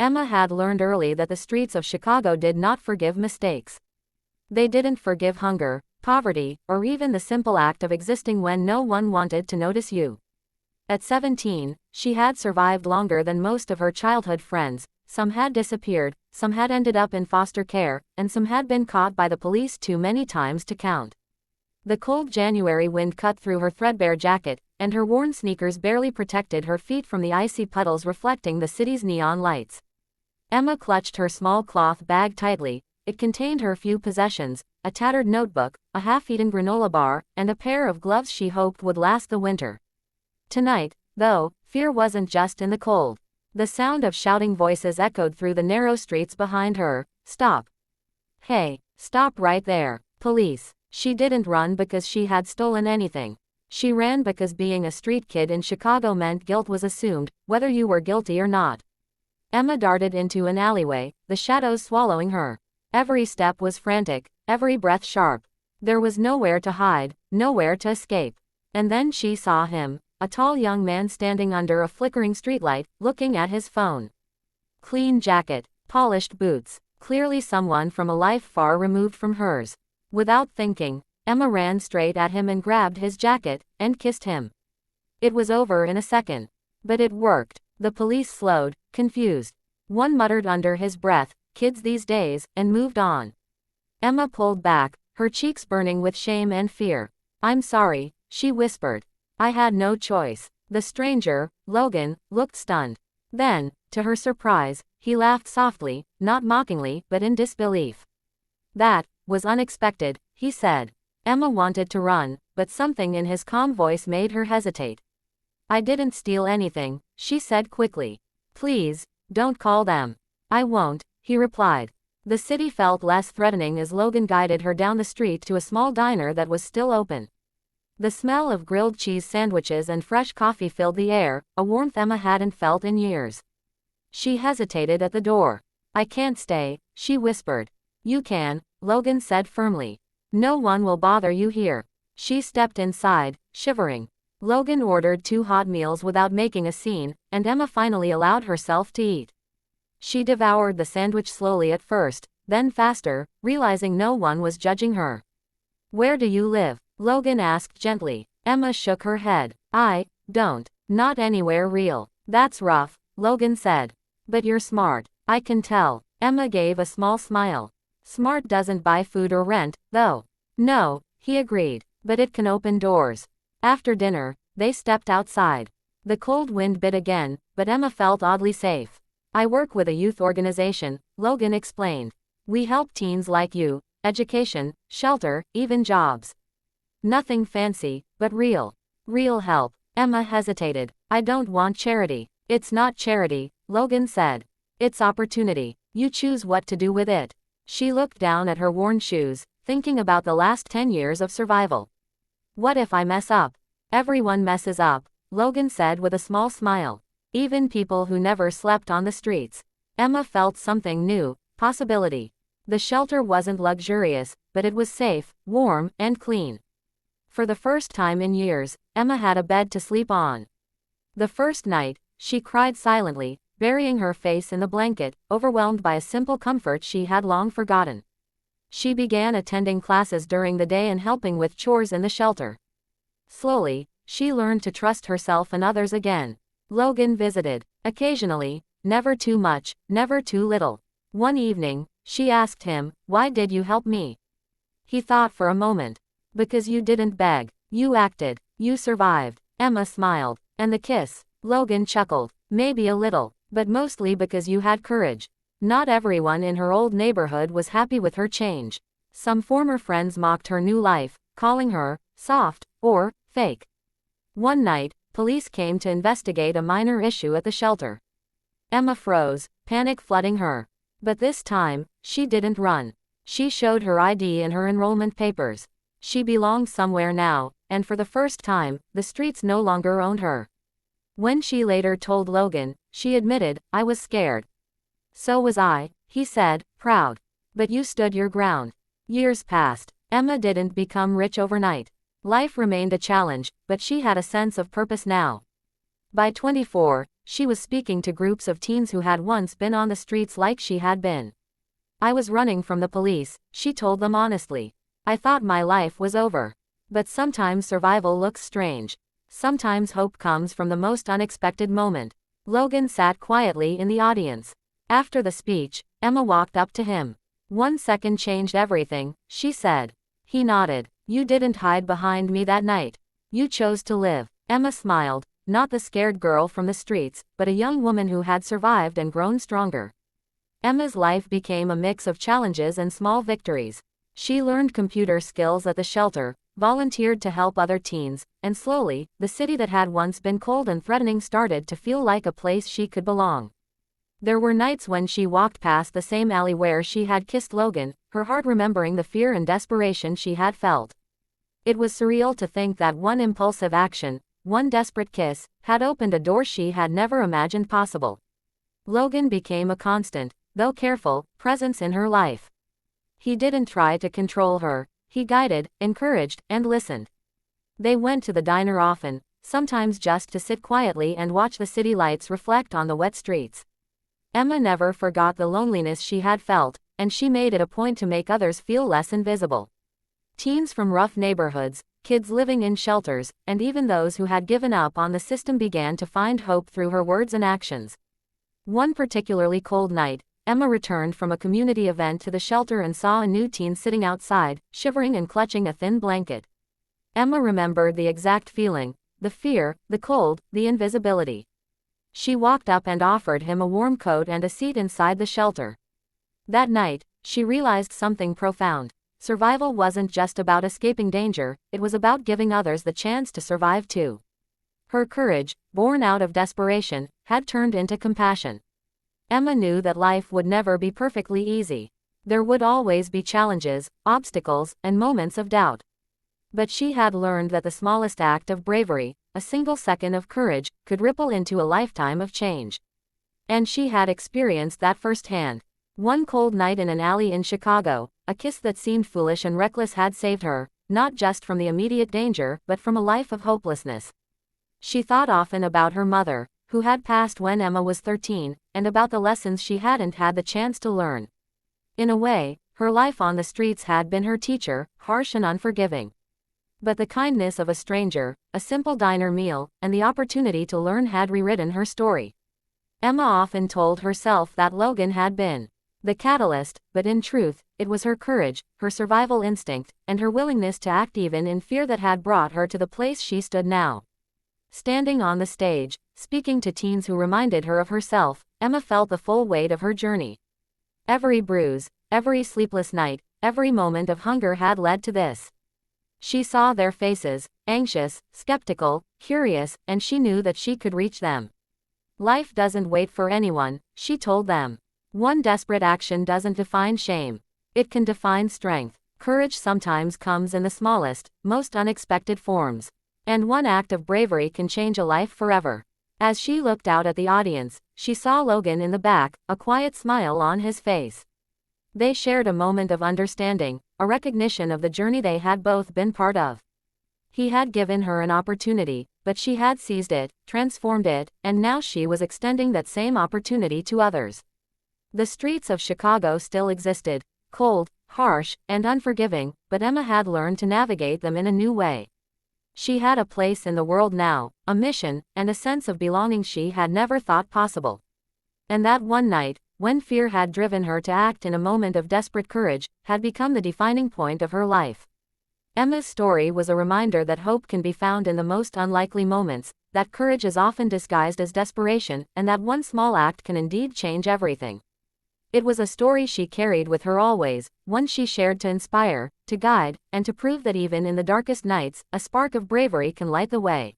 Emma had learned early that the streets of Chicago did not forgive mistakes. They didn't forgive hunger, poverty, or even the simple act of existing when no one wanted to notice you. At 17, she had survived longer than most of her childhood friends. Some had disappeared, some had ended up in foster care, and some had been caught by the police too many times to count. The cold January wind cut through her threadbare jacket, and her worn sneakers barely protected her feet from the icy puddles reflecting the city's neon lights. Emma clutched her small cloth bag tightly. It contained her few possessions, a tattered notebook, a half-eaten granola bar, and a pair of gloves she hoped would last the winter. Tonight, though, fear wasn't just in the cold. The sound of shouting voices echoed through the narrow streets behind her. Stop. Hey, stop right there. Police. She didn't run because she had stolen anything. She ran because being a street kid in Chicago meant guilt was assumed, whether you were guilty or not. Emma darted into an alleyway, the shadows swallowing her. Every step was frantic, every breath sharp. There was nowhere to hide, nowhere to escape. And then she saw him, a tall young man standing under a flickering streetlight, looking at his phone. Clean jacket, polished boots, clearly someone from a life far removed from hers. Without thinking, Emma ran straight at him and grabbed his jacket, and kissed him. It was over in a second. But it worked. The police slowed, confused. One muttered under his breath, "Kids these days," and moved on. Emma pulled back, her cheeks burning with shame and fear. "I'm sorry," she whispered. "I had no choice." The stranger, Logan, looked stunned. Then, to her surprise, he laughed softly, not mockingly, but in disbelief. "That was unexpected," he said. Emma wanted to run, but something in his calm voice made her hesitate. "I didn't steal anything," she said quickly. "Please, don't call them." "I won't," he replied. The city felt less threatening as Logan guided her down the street to a small diner that was still open. The smell of grilled cheese sandwiches and fresh coffee filled the air, a warmth Emma hadn't felt in years. She hesitated at the door. "I can't stay," she whispered. "You can," Logan said firmly. "No one will bother you here." She stepped inside, shivering. Logan ordered 2 hot meals without making a scene, and Emma finally allowed herself to eat. She devoured the sandwich slowly at first, then faster, realizing no one was judging her. "Where do you live?" Logan asked gently. Emma shook her head. "I don't. Not anywhere real." "That's rough," Logan said. "But you're smart. I can tell." Emma gave a small smile. "Smart doesn't buy food or rent, though." "No," he agreed. "But it can open doors." After dinner, they stepped outside. The cold wind bit again, but Emma felt oddly safe. "I work with a youth organization," Logan explained. "We help teens like you, education, shelter, even jobs. Nothing fancy, but real. Real help." Emma hesitated. "I don't want charity." "It's not charity," Logan said. "It's opportunity. You choose what to do with it." She looked down at her worn shoes, thinking about the last 10 years of survival. "What if I mess up?" "Everyone messes up," Logan said with a small smile. "Even people who never slept on the streets." Emma felt something new, possibility. The shelter wasn't luxurious, but it was safe, warm, and clean. For the first time in years, Emma had a bed to sleep on. The first night, she cried silently, burying her face in the blanket, overwhelmed by a simple comfort she had long forgotten. She began attending classes during the day and helping with chores in the shelter. Slowly, she learned to trust herself and others again. Logan visited. Occasionally, never too much, never too little. One evening, she asked him, "Why did you help me?" He thought for a moment. "Because you didn't beg. You acted. You survived." Emma smiled. "And the kiss?" Logan chuckled. "Maybe a little, but mostly because you had courage." Not everyone in her old neighborhood was happy with her change. Some former friends mocked her new life, calling her soft or fake. One night, police came to investigate a minor issue at the shelter. Emma froze, panic flooding her. But this time, she didn't run. She showed her ID and her enrollment papers. She belonged somewhere now, and for the first time, the streets no longer owned her. When she later told Logan, she admitted, "I was scared." "So was I," he said, proud. "But you stood your ground." Years passed. Emma didn't become rich overnight. Life remained a challenge, but she had a sense of purpose now. By 24, she was speaking to groups of teens who had once been on the streets like she had been. I was running from the police, she told them honestly. I thought my life was over. But sometimes survival looks strange. Sometimes hope comes from the most unexpected moment. Logan sat quietly in the audience. After the speech, Emma walked up to him. 1 second changed everything, she said. He nodded. You didn't hide behind me that night. You chose to live. Emma smiled, not the scared girl from the streets, but a young woman who had survived and grown stronger. Emma's life became a mix of challenges and small victories. She learned computer skills at the shelter, volunteered to help other teens, and slowly, the city that had once been cold and threatening started to feel like a place she could belong. There were nights when she walked past the same alley where she had kissed Logan, her heart remembering the fear and desperation she had felt. It was surreal to think that one impulsive action, one desperate kiss, had opened a door she had never imagined possible. Logan became a constant, though careful, presence in her life. He didn't try to control her. He guided, encouraged, and listened. They went to the diner often, sometimes just to sit quietly and watch the city lights reflect on the wet streets. Emma never forgot the loneliness she had felt, and she made it a point to make others feel less invisible. Teens from rough neighborhoods, kids living in shelters, and even those who had given up on the system began to find hope through her words and actions. One particularly cold night, Emma returned from a community event to the shelter and saw a new teen sitting outside, shivering and clutching a thin blanket. Emma remembered the exact feeling, the fear, the cold, the invisibility. She walked up and offered him a warm coat and a seat inside the shelter. That night, she realized something profound. Survival wasn't just about escaping danger, it was about giving others the chance to survive too. Her courage, born out of desperation, had turned into compassion. Emma knew that life would never be perfectly easy. There would always be challenges, obstacles, and moments of doubt. But she had learned that the smallest act of bravery, a single second of courage, could ripple into a lifetime of change. And she had experienced that firsthand. One cold night in an alley in Chicago, a kiss that seemed foolish and reckless had saved her, not just from the immediate danger, but from a life of hopelessness. She thought often about her mother, who had passed when Emma was 13, and about the lessons she hadn't had the chance to learn. In a way, her life on the streets had been her teacher, harsh and unforgiving. But the kindness of a stranger, a simple diner meal, and the opportunity to learn had rewritten her story. Emma often told herself that Logan had been the catalyst, but in truth, it was her courage, her survival instinct, and her willingness to act even in fear that had brought her to the place she stood now. Standing on the stage, speaking to teens who reminded her of herself, Emma felt the full weight of her journey. Every bruise, every sleepless night, every moment of hunger had led to this. She saw their faces, anxious, skeptical, curious, and she knew that she could reach them. Life doesn't wait for anyone, she told them. One desperate action doesn't define shame. It can define strength. Courage sometimes comes in the smallest, most unexpected forms. And one act of bravery can change a life forever. As she looked out at the audience, she saw Logan in the back, a quiet smile on his face. They shared a moment of understanding, a recognition of the journey they had both been part of. He had given her an opportunity, but she had seized it, transformed it, and now she was extending that same opportunity to others. The streets of Chicago still existed, cold, harsh, and unforgiving, but Emma had learned to navigate them in a new way. She had a place in the world now, a mission, and a sense of belonging she had never thought possible. And that one night, when fear had driven her to act in a moment of desperate courage, had become the defining point of her life. Emma's story was a reminder that hope can be found in the most unlikely moments, that courage is often disguised as desperation, and that one small act can indeed change everything. It was a story she carried with her always, one she shared to inspire, to guide, and to prove that even in the darkest nights, a spark of bravery can light the way.